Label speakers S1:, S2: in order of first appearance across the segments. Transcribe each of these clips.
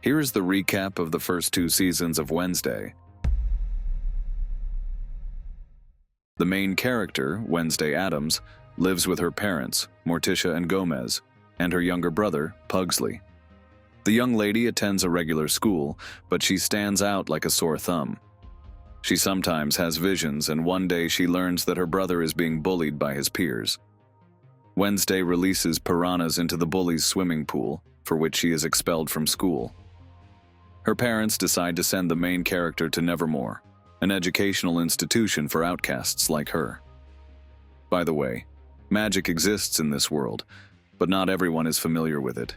S1: Here is the recap of the first 2 seasons of Wednesday. The main character, Wednesday Addams, lives with her parents, Morticia and Gomez, and her younger brother, Pugsley. The young lady attends a regular school, but she stands out like a sore thumb. She sometimes has visions, and one day she learns that her brother is being bullied by his peers. Wednesday releases piranhas into the bully's swimming pool, for which she is expelled from school. Her parents decide to send the main character to Nevermore, an educational institution for outcasts like her. By the way, magic exists in this world, but not everyone is familiar with it.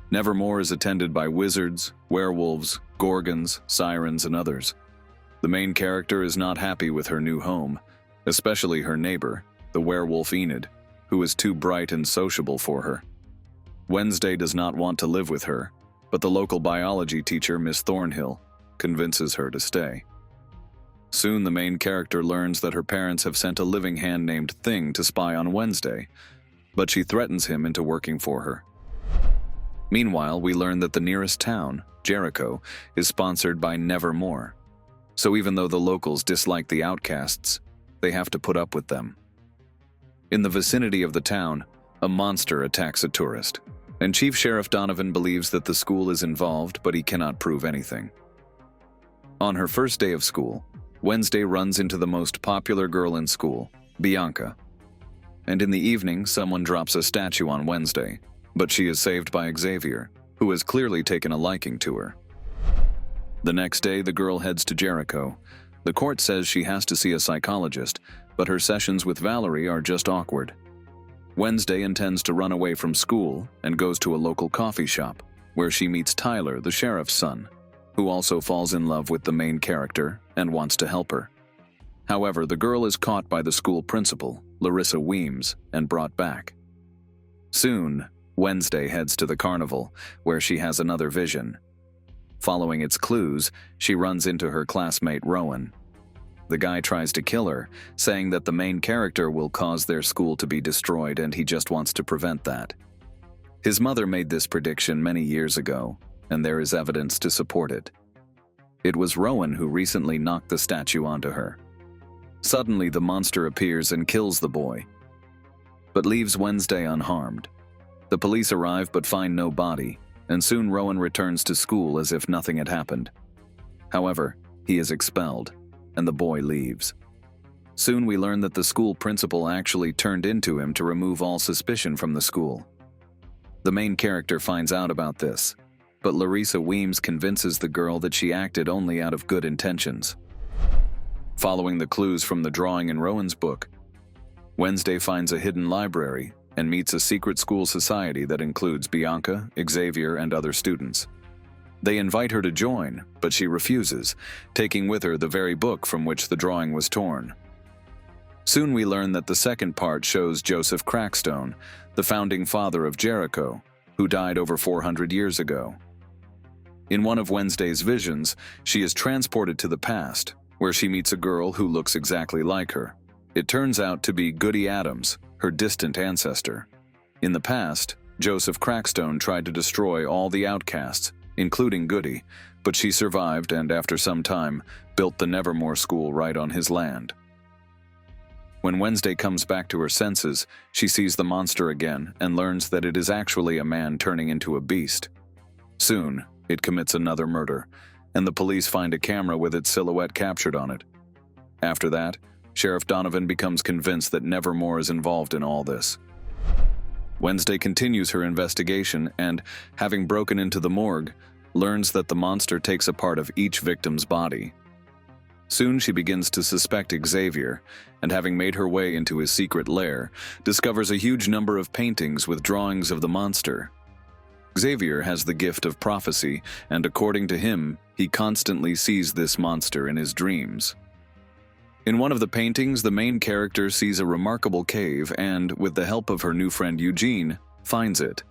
S1: Nevermore is attended by wizards, werewolves, gorgons, sirens, and others. The main character is not happy with her new home, especially her neighbor, the werewolf Enid, who is too bright and sociable for her. Wednesday does not want to live with her, but the local biology teacher, Miss Thornhill, convinces her to stay. Soon the main character learns that her parents have sent a living hand named Thing to spy on Wednesday, but she threatens him into working for her. Meanwhile, we learn that the nearest town, Jericho, is sponsored by Nevermore. So even though the locals dislike the outcasts, they have to put up with them. In the vicinity of the town, a monster attacks a tourist, and Chief Sheriff Donovan believes that the school is involved, but he cannot prove anything. On her first day of school, Wednesday runs into the most popular girl in school, Bianca. And in the evening, someone drops a statue on Wednesday, but she is saved by Xavier, who has clearly taken a liking to her. The next day, the girl heads to Jericho. The court says she has to see a psychologist, but her sessions with Valerie are just awkward. Wednesday intends to run away from school and goes to a local coffee shop, where she meets Tyler, the sheriff's son, who also falls in love with the main character and wants to help her. However, the girl is caught by the school principal, Larissa Weems, and brought back. Soon, Wednesday heads to the carnival, where she has another vision. Following its clues, she runs into her classmate Rowan. The guy tries to kill her, saying that the main character will cause their school to be destroyed and he just wants to prevent that. His mother made this prediction many years ago, and there is evidence to support it. It was Rowan who recently knocked the statue onto her. Suddenly, the monster appears and kills the boy, but leaves Wednesday unharmed. The police arrive but find no body, and soon Rowan returns to school as if nothing had happened. However, he is expelled, and the boy leaves. Soon we learn that the school principal actually turned into him to remove all suspicion from the school. The main character finds out about this, but Larissa Weems convinces the girl that she acted only out of good intentions. Following the clues from the drawing in Rowan's book, Wednesday finds a hidden library and meets a secret school society that includes Bianca, Xavier, and other students. They invite her to join, but she refuses, taking with her the very book from which the drawing was torn. Soon we learn that the second part shows Joseph Crackstone, the founding father of Jericho, who died over 400 years ago. In one of Wednesday's visions, she is transported to the past, where she meets a girl who looks exactly like her. It turns out to be Goody Addams, her distant ancestor. In the past, Joseph Crackstone tried to destroy all the outcasts, including Goody, but she survived and after some time built the Nevermore School right on his land. When Wednesday comes back to her senses, she sees the monster again and learns that it is actually a man turning into a beast. Soon, it commits another murder, and the police find a camera with its silhouette captured on it. After that, Sheriff Donovan becomes convinced that Nevermore is involved in all this. Wednesday continues her investigation and, having broken into the morgue, learns that the monster takes a part of each victim's body. Soon she begins to suspect Xavier, and having made her way into his secret lair, discovers a huge number of paintings with drawings of the monster. Xavier has the gift of prophecy, and according to him, he constantly sees this monster in his dreams. In one of the paintings, the main character sees a remarkable cave and, with the help of her new friend Eugene, finds it.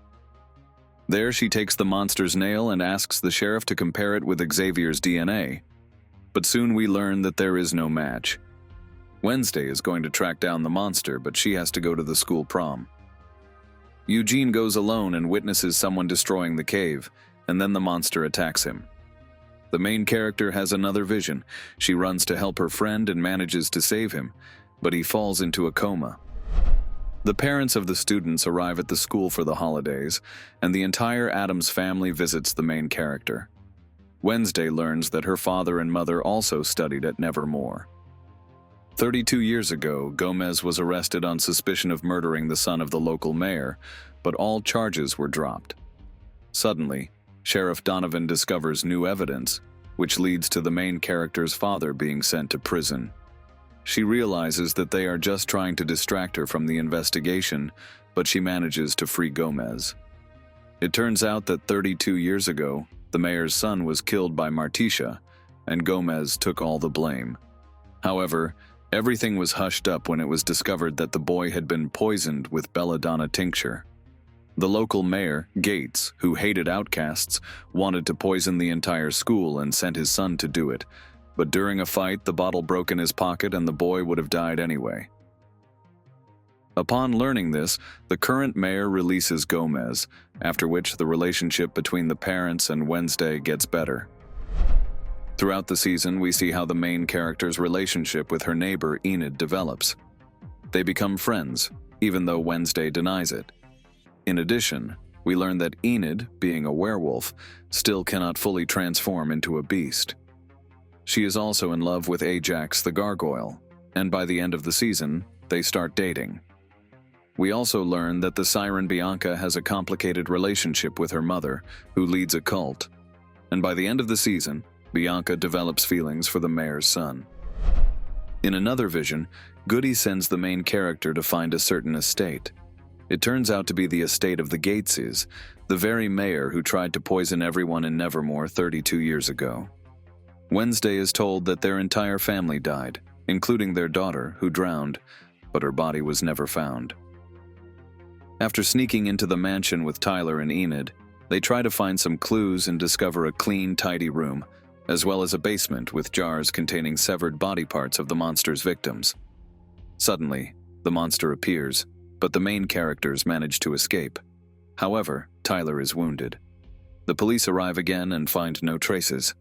S1: There she takes the monster's nail and asks the sheriff to compare it with Xavier's DNA. But soon we learn that there is no match. Wednesday is going to track down the monster, but she has to go to the school prom. Eugene goes alone and witnesses someone destroying the cave, and then the monster attacks him. The main character has another vision. She runs to help her friend and manages to save him, but he falls into a coma. The parents of the students arrive at the school for the holidays, and the entire Addams family visits the main character. Wednesday learns that her father and mother also studied at Nevermore. 32 years ago, Gomez was arrested on suspicion of murdering the son of the local mayor, but all charges were dropped. Suddenly, Sheriff Donovan discovers new evidence, which leads to the main character's father being sent to prison. She realizes that they are just trying to distract her from the investigation, but she manages to free Gomez. It turns out that 32 years ago, the mayor's son was killed by Morticia, and Gomez took all the blame. However, everything was hushed up when it was discovered that the boy had been poisoned with belladonna tincture. The local mayor, Gates, who hated outcasts, wanted to poison the entire school and sent his son to do it, but during a fight, the bottle broke in his pocket and the boy would have died anyway. Upon learning this, the current mayor releases Gomez, after which the relationship between the parents and Wednesday gets better. Throughout the season, we see how the main character's relationship with her neighbor Enid develops. They become friends, even though Wednesday denies it. In addition, we learn that Enid, being a werewolf, still cannot fully transform into a beast. She is also in love with Ajax the gargoyle, and by the end of the season, they start dating. We also learn that the siren Bianca has a complicated relationship with her mother, who leads a cult. And by the end of the season, Bianca develops feelings for the mayor's son. In another vision, Goody sends the main character to find a certain estate. It turns out to be the estate of the Gateses, the very mayor who tried to poison everyone in Nevermore 32 years ago. Wednesday is told that their entire family died, including their daughter, who drowned, but her body was never found. After sneaking into the mansion with Tyler and Enid, they try to find some clues and discover a clean, tidy room, as well as a basement with jars containing severed body parts of the monster's victims. Suddenly, the monster appears, but the main characters manage to escape. However, Tyler is wounded. The police arrive again and find no traces.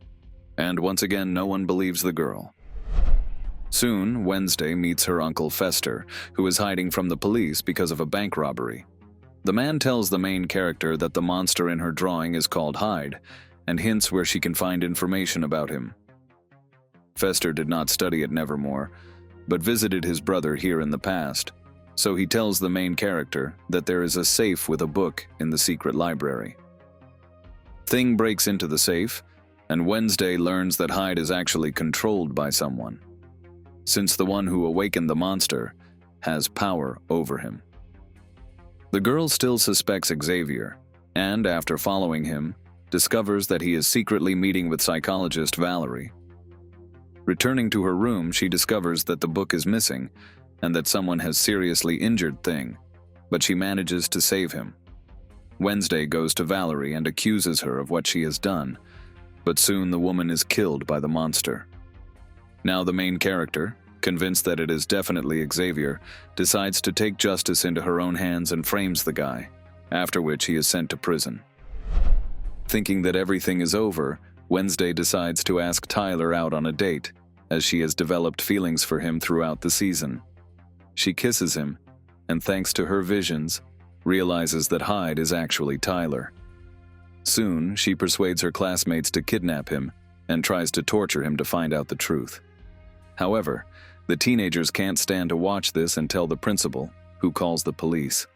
S1: And once again, no one believes the girl. Soon, Wednesday meets her uncle Fester, who is hiding from the police because of a bank robbery. The man tells the main character that the monster in her drawing is called Hyde, and hints where she can find information about him. Fester did not study at Nevermore, but visited his brother here in the past, so he tells the main character that there is a safe with a book in the secret library. Thing breaks into the safe, and Wednesday learns that Hyde is actually controlled by someone, since the one who awakened the monster has power over him. The girl still suspects Xavier, and after following him, discovers that he is secretly meeting with psychologist Valerie. Returning to her room, she discovers that the book is missing and that someone has seriously injured Thing, but she manages to save him. Wednesday goes to Valerie and accuses her of what she has done, but soon the woman is killed by the monster. Now the main character, convinced that it is definitely Xavier, decides to take justice into her own hands and frames the guy, after which he is sent to prison. Thinking that everything is over, Wednesday decides to ask Tyler out on a date, as she has developed feelings for him throughout the season. She kisses him, and thanks to her visions, realizes that Hyde is actually Tyler. Soon, she persuades her classmates to kidnap him and tries to torture him to find out the truth. However, the teenagers can't stand to watch this and tell the principal, who calls the police.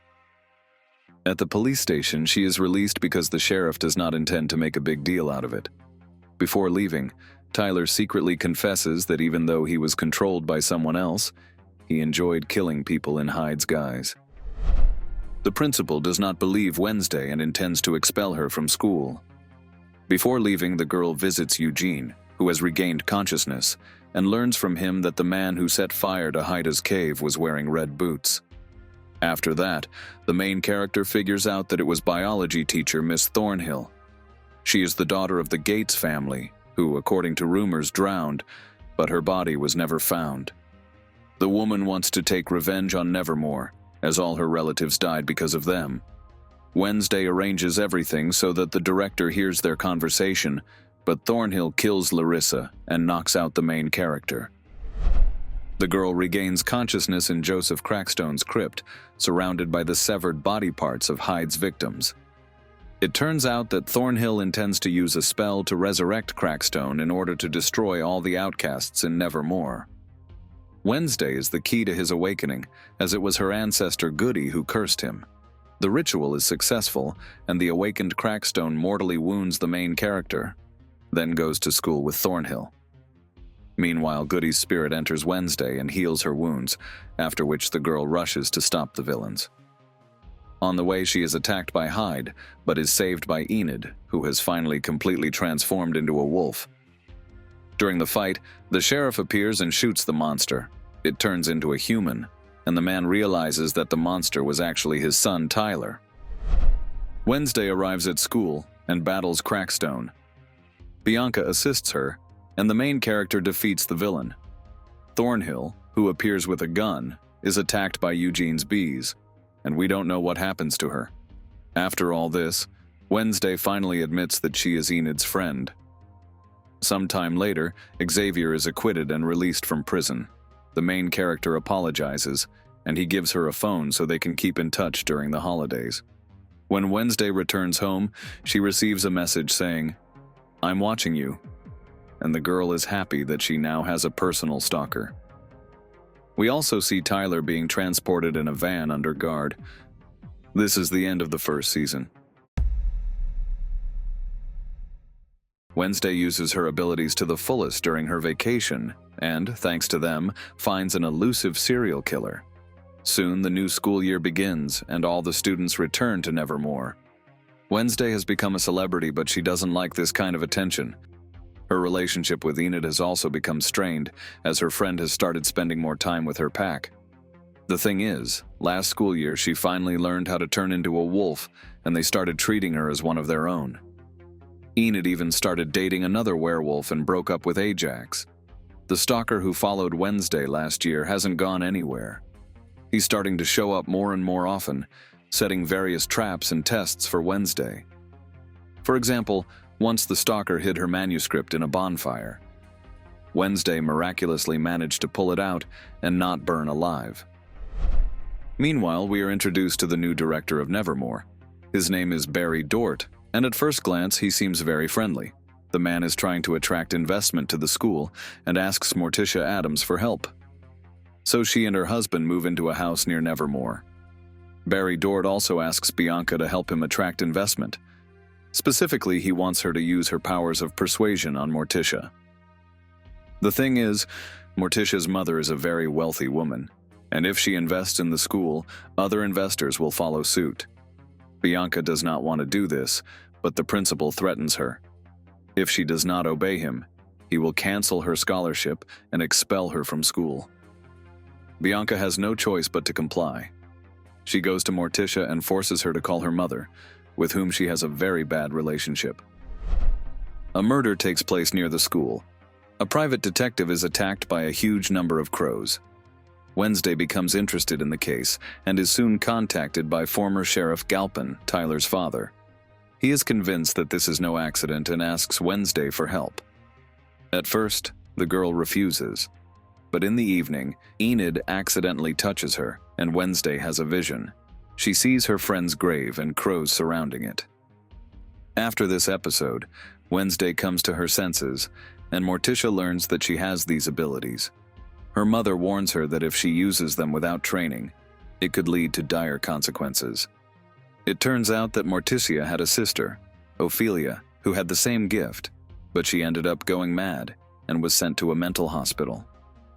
S1: At the police station, she is released because the sheriff does not intend to make a big deal out of it. Before leaving, Tyler secretly confesses that even though he was controlled by someone else, he enjoyed killing people in Hyde's guise. The principal does not believe Wednesday and intends to expel her from school. Before leaving, the girl visits Eugene, who has regained consciousness, and learns from him that the man who set fire to Hyda's cave was wearing red boots. After that, the main character figures out that it was biology teacher Miss Thornhill. She is the daughter of the Gates family, who, according to rumors, drowned, but her body was never found. The woman wants to take revenge on Nevermore, as all her relatives died because of them. Wednesday arranges everything so that the director hears their conversation, but Thornhill kills Larissa and knocks out the main character. The girl regains consciousness in Joseph Crackstone's crypt, surrounded by the severed body parts of Hyde's victims. It turns out that Thornhill intends to use a spell to resurrect Crackstone in order to destroy all the outcasts in Nevermore. Wednesday is the key to his awakening, as it was her ancestor Goody who cursed him. The ritual is successful, and the awakened Crackstone mortally wounds the main character, then goes to school with Thornhill. Meanwhile, Goody's spirit enters Wednesday and heals her wounds, after which the girl rushes to stop the villains. On the way, she is attacked by Hyde, but is saved by Enid, who has finally completely transformed into a wolf. During the fight, the sheriff appears and shoots the monster. It turns into a human, and the man realizes that the monster was actually his son, Tyler. Wednesday arrives at school and battles Crackstone. Bianca assists her, and the main character defeats the villain. Thornhill, who appears with a gun, is attacked by Eugene's bees, and we don't know what happens to her. After all this, Wednesday finally admits that she is Enid's friend. Sometime later, Xavier is acquitted and released from prison. The main character apologizes, and he gives her a phone so they can keep in touch during the holidays. When Wednesday returns home, she receives a message saying, "I'm watching you," and the girl is happy that she now has a personal stalker. We also see Tyler being transported in a van under guard. This is the end of the first season. Wednesday uses her abilities to the fullest during her vacation and, thanks to them, finds an elusive serial killer. Soon the new school year begins and all the students return to Nevermore. Wednesday has become a celebrity, but she doesn't like this kind of attention. Her relationship with Enid has also become strained, as her friend has started spending more time with her pack. The thing is, last school year she finally learned how to turn into a wolf, and they started treating her as one of their own. Enid even started dating another werewolf and broke up with Ajax. The stalker who followed Wednesday last year hasn't gone anywhere. He's starting to show up more and more often, setting various traps and tests for Wednesday. For example, once the stalker hid her manuscript in a bonfire. Wednesday miraculously managed to pull it out and not burn alive. Meanwhile, we are introduced to the new director of Nevermore. His name is Barry Dort, and at first glance he seems very friendly. The man is trying to attract investment to the school and asks Morticia Addams for help. So she and her husband move into a house near Nevermore. Barry Dort also asks Bianca to help him attract investment. Specifically, he wants her to use her powers of persuasion on Morticia. The thing is, Morticia's mother is a very wealthy woman, and if she invests in the school, other investors will follow suit. Bianca does not want to do this, but the principal threatens her. If she does not obey him, he will cancel her scholarship and expel her from school. Bianca has no choice but to comply. She goes to Morticia and forces her to call her mother, with whom she has a very bad relationship. A murder takes place near the school. A private detective is attacked by a huge number of crows. Wednesday becomes interested in the case and is soon contacted by former Sheriff Galpin, Tyler's father. He is convinced that this is no accident and asks Wednesday for help. At first, the girl refuses. But in the evening, Enid accidentally touches her, and Wednesday has a vision. She sees her friend's grave and crows surrounding it. After this episode, Wednesday comes to her senses, and Morticia learns that she has these abilities. Her mother warns her that if she uses them without training, it could lead to dire consequences. It turns out that Morticia had a sister, Ophelia, who had the same gift, but she ended up going mad and was sent to a mental hospital.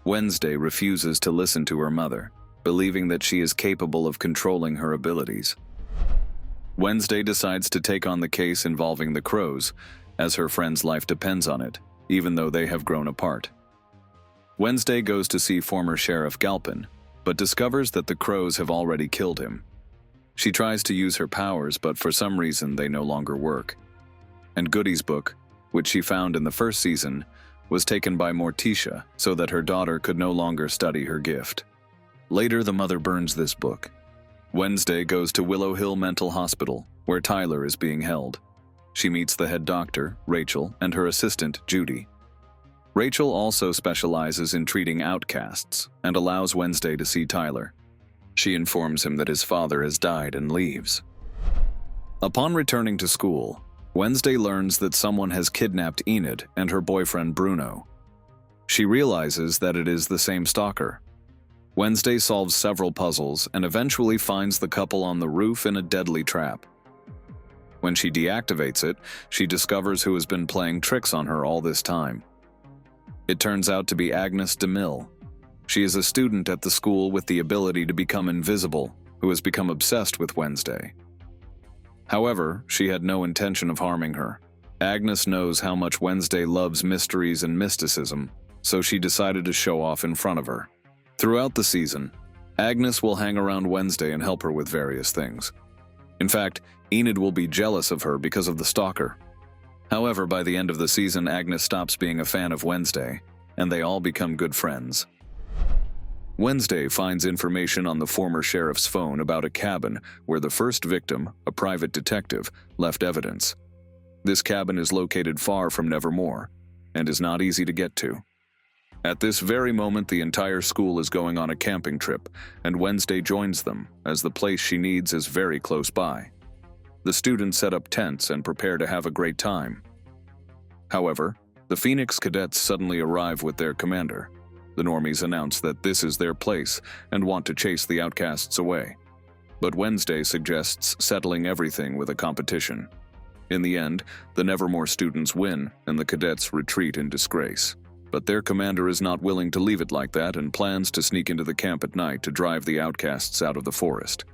S1: Wednesday refuses to listen to her mother, believing that she is capable of controlling her abilities. Wednesday decides to take on the case involving the crows, as her friend's life depends on it, even though they have grown apart. Wednesday goes to see former Sheriff Galpin, but discovers that the crows have already killed him. She tries to use her powers, but for some reason they no longer work. And Goody's book, which she found in the first season, was taken by Morticia so that her daughter could no longer study her gift. Later, the mother burns this book. Wednesday goes to Willow Hill Mental Hospital, where Tyler is being held. She meets the head doctor, Rachel, and her assistant, Judy. Rachel also specializes in treating outcasts and allows Wednesday to see Tyler. She informs him that his father has died and leaves. Upon returning to school, Wednesday learns that someone has kidnapped Enid and her boyfriend Bruno. She realizes that it is the same stalker. Wednesday solves several puzzles and eventually finds the couple on the roof in a deadly trap. When she deactivates it, she discovers who has been playing tricks on her all this time. It turns out to be Agnes DeMille. She is a student at the school with the ability to become invisible, who has become obsessed with Wednesday. However, she had no intention of harming her. Agnes knows how much Wednesday loves mysteries and mysticism, so she decided to show off in front of her. Throughout the season, Agnes will hang around Wednesday and help her with various things. In fact, Enid will be jealous of her because of the stalker. However, by the end of the season, Agnes stops being a fan of Wednesday, and they all become good friends. Wednesday finds information on the former sheriff's phone about a cabin where the first victim, a private detective, left evidence. This cabin is located far from Nevermore, and is not easy to get to. At this very moment, the entire school is going on a camping trip, and Wednesday joins them, as the place she needs is very close by. The students set up tents and prepare to have a great time. However, the Phoenix cadets suddenly arrive with their commander. The normies announce that this is their place and want to chase the outcasts away. But Wednesday suggests settling everything with a competition. In the end, the Nevermore students win and the cadets retreat in disgrace. But their commander is not willing to leave it like that and plans to sneak into the camp at night to drive the outcasts out of the forest.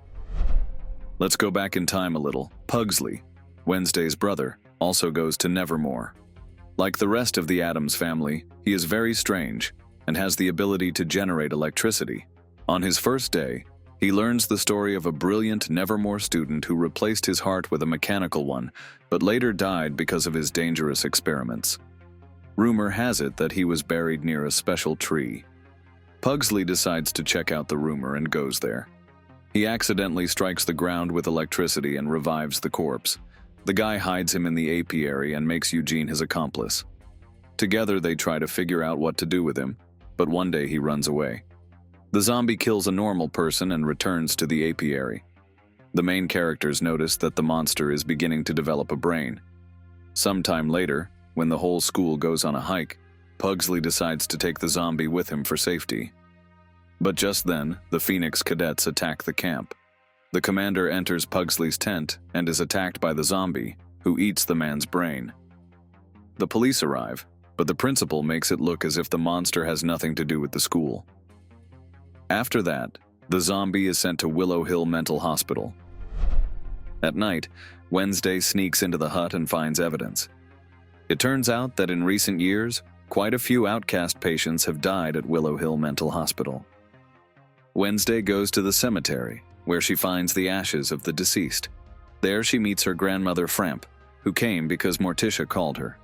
S1: Let's go back in time a little. Pugsley, Wednesday's brother, also goes to Nevermore. Like the rest of the Addams family, he is very strange and has the ability to generate electricity. On his first day, he learns the story of a brilliant Nevermore student who replaced his heart with a mechanical one, but later died because of his dangerous experiments. Rumor has it that he was buried near a special tree. Pugsley decides to check out the rumor and goes there. He accidentally strikes the ground with electricity and revives the corpse. The guy hides him in the apiary and makes Eugene his accomplice. Together they try to figure out what to do with him, but one day he runs away. The zombie kills a normal person and returns to the apiary. The main characters notice that the monster is beginning to develop a brain. Sometime later, when the whole school goes on a hike, Pugsley decides to take the zombie with him for safety. But just then, the Phoenix cadets attack the camp. The commander enters Pugsley's tent and is attacked by the zombie, who eats the man's brain. The police arrive, but the principal makes it look as if the monster has nothing to do with the school. After that, the zombie is sent to Willow Hill Mental Hospital. At night, Wednesday sneaks into the hut and finds evidence. It turns out that in recent years, quite a few outcast patients have died at Willow Hill Mental Hospital. Wednesday goes to the cemetery, where she finds the ashes of the deceased. There she meets her grandmother Framp, who came because Morticia called her.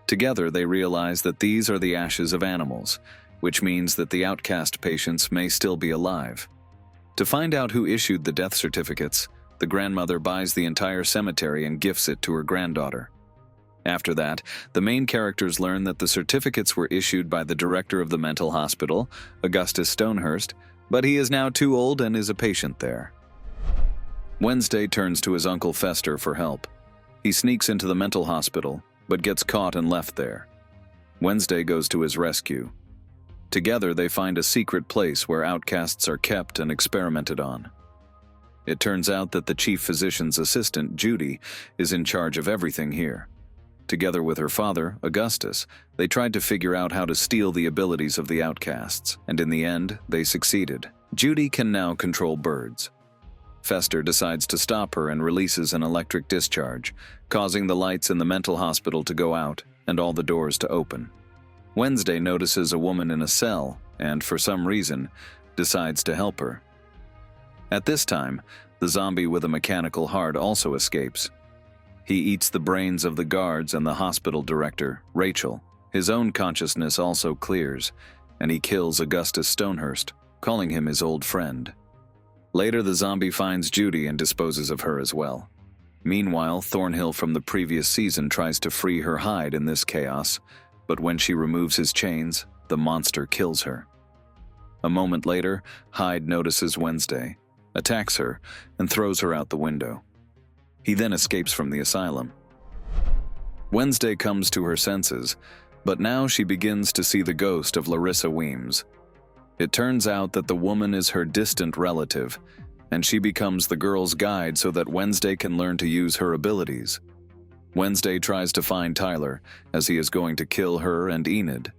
S1: Together they realize that these are the ashes of animals, which means that the outcast patients may still be alive. To find out who issued the death certificates, the grandmother buys the entire cemetery and gifts it to her granddaughter. After that, the main characters learn that the certificates were issued by the director of the mental hospital, Augustus Stonehurst, but he is now too old and is a patient there. Wednesday turns to his uncle Fester for help. He sneaks into the mental hospital, but gets caught and left there. Wednesday goes to his rescue. Together they find a secret place where outcasts are kept and experimented on. It turns out that the chief physician's assistant, Judy, is in charge of everything here. Together with her father, Augustus, they tried to figure out how to steal the abilities of the outcasts, and in the end, they succeeded. Judy can now control birds. Fester decides to stop her and releases an electric discharge, causing the lights in the mental hospital to go out and all the doors to open. Wednesday notices a woman in a cell and, for some reason, decides to help her. At this time, the zombie with a mechanical heart also escapes. He eats the brains of the guards and the hospital director, Rachel. His own consciousness also clears, and he kills Augustus Stonehurst, calling him his old friend. Later, the zombie finds Judy and disposes of her as well. Meanwhile, Thornhill from the previous season tries to free her Hyde in this chaos, but when she removes his chains, the monster kills her. A moment later, Hyde notices Wednesday, attacks her, and throws her out the window. He then escapes from the asylum. Wednesday comes to her senses, but now she begins to see the ghost of Larissa Weems. It turns out that the woman is her distant relative, and she becomes the girl's guide so that Wednesday can learn to use her abilities. Wednesday tries to find Tyler, as he is going to kill her and Enid.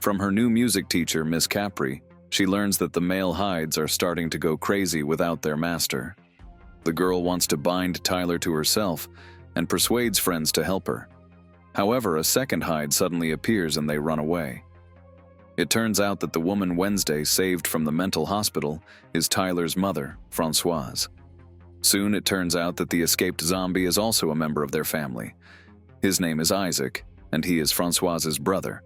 S1: From her new music teacher, Miss Capri, she learns that the male Hydes are starting to go crazy without their master. The girl wants to bind Tyler to herself and persuades friends to help her. However, a second Hyde suddenly appears and they run away. It turns out that the woman Wednesday saved from the mental hospital is Tyler's mother, Françoise. Soon it turns out that the escaped zombie is also a member of their family. His name is Isaac, and he is Françoise's brother.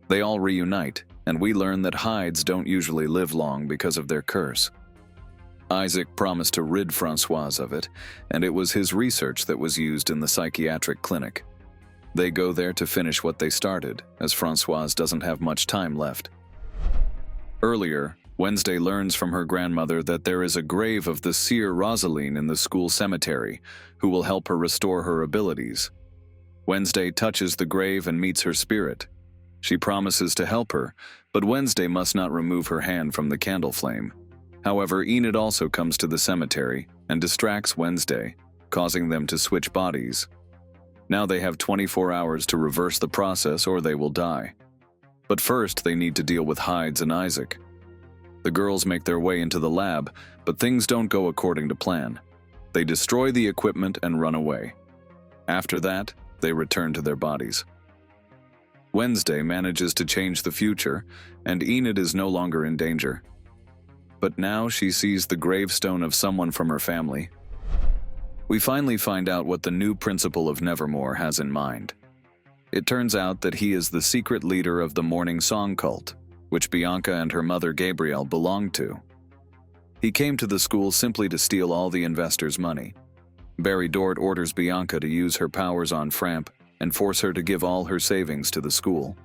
S1: They all reunite, and we learn that Hydes don't usually live long because of their curse. Isaac promised to rid Françoise of it, and it was his research that was used in the psychiatric clinic. They go there to finish what they started, as Françoise doesn't have much time left. Earlier, Wednesday learns from her grandmother that there is a grave of the seer Rosaline in the school cemetery, who will help her restore her abilities. Wednesday touches the grave and meets her spirit. She promises to help her, but Wednesday must not remove her hand from the candle flame. However, Enid also comes to the cemetery and distracts Wednesday, causing them to switch bodies. Now they have 24 hours to reverse the process or they will die. But first, they need to deal with Hydes and Isaac. The girls make their way into the lab, but things don't go according to plan. They destroy the equipment and run away. After that, they return to their bodies. Wednesday manages to change the future, and Enid is no longer in danger. But now she sees the gravestone of someone from her family. We finally find out what the new principal of Nevermore has in mind. It turns out that he is the secret leader of the Morning Song cult, which Bianca and her mother Gabrielle belonged to. He came to the school simply to steal all the investors' money. Barry Dort orders Bianca to use her powers on Framp and force her to give all her savings to the school.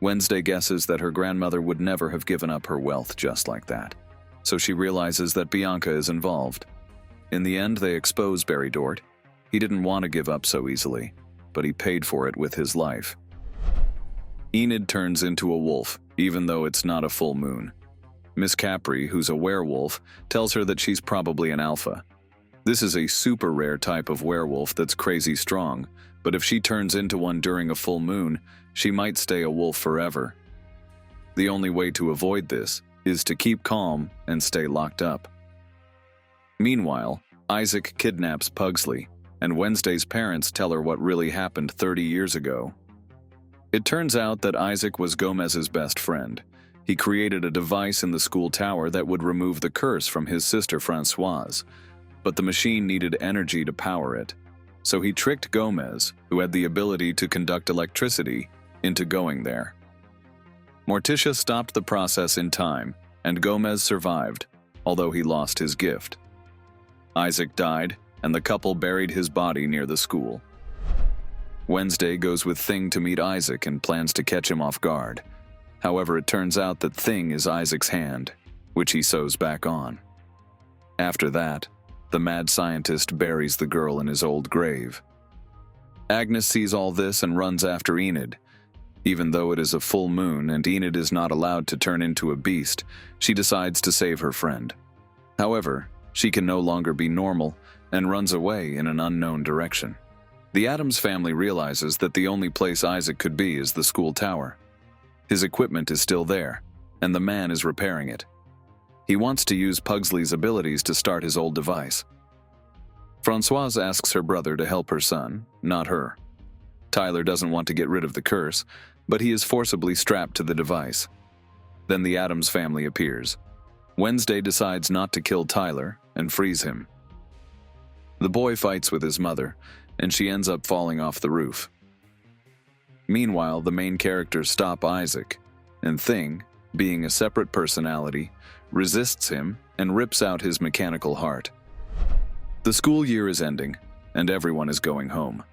S1: Wednesday guesses that her grandmother would never have given up her wealth just like that, so she realizes that Bianca is involved. In the end, they expose Barry Dort. He didn't want to give up so easily, but he paid for it with his life. Enid turns into a wolf, even though it's not a full moon. Miss Capri, who's a werewolf, tells her that she's probably an alpha. This is a super rare type of werewolf that's crazy strong, but if she turns into one during a full moon, she might stay a wolf forever. The only way to avoid this is to keep calm and stay locked up. Meanwhile, Isaac kidnaps Pugsley, and Wednesday's parents tell her what really happened 30 years ago. It turns out that Isaac was Gomez's best friend. He created a device in the school tower that would remove the curse from his sister Françoise, but the machine needed energy to power it. So he tricked Gomez, who had the ability to conduct electricity, into going there. Morticia stopped the process in time, and Gomez survived, although he lost his gift. Isaac died, and the couple buried his body near the school. Wednesday goes with Thing to meet Isaac and plans to catch him off guard. However, it turns out that Thing is Isaac's hand, which he sews back on. After that, the mad scientist buries the girl in his old grave. Agnes sees all this and runs after Enid. Even though it is a full moon and Enid is not allowed to turn into a beast, she decides to save her friend. However, she can no longer be normal and runs away in an unknown direction. The Addams family realizes that the only place Isaac could be is the school tower. His equipment is still there, and the man is repairing it. He wants to use Pugsley's abilities to start his old device. Françoise asks her brother to help her son, not her. Tyler doesn't want to get rid of the curse, but he is forcibly strapped to the device. Then the Addams family appears. Wednesday decides not to kill Tyler and frees him. The boy fights with his mother, and she ends up falling off the roof. Meanwhile, the main characters stop Isaac, and Thing, being a separate personality, resists him and rips out his mechanical heart. The school year is ending, and everyone is going home.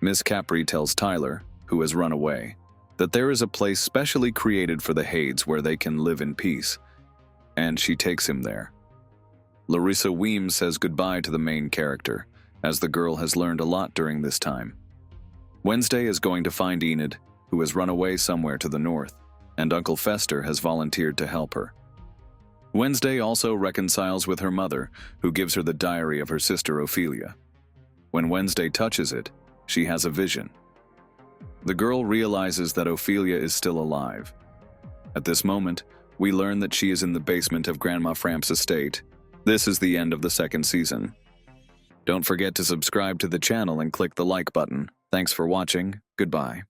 S1: Miss Capri tells Tyler, who has run away, that there is a place specially created for the Hades where they can live in peace, and she takes him there. Larissa Weems says goodbye to the main character, as the girl has learned a lot during this time. Wednesday is going to find Enid, who has run away somewhere to the north, and Uncle Fester has volunteered to help her. Wednesday also reconciles with her mother, who gives her the diary of her sister Ophelia. When Wednesday touches it, she has a vision. The girl realizes that Ophelia is still alive. At this moment, we learn that she is in the basement of Grandma Framp's estate. This is the end of the second season. Don't forget to subscribe to the channel and click the like button. Thanks for watching. Goodbye.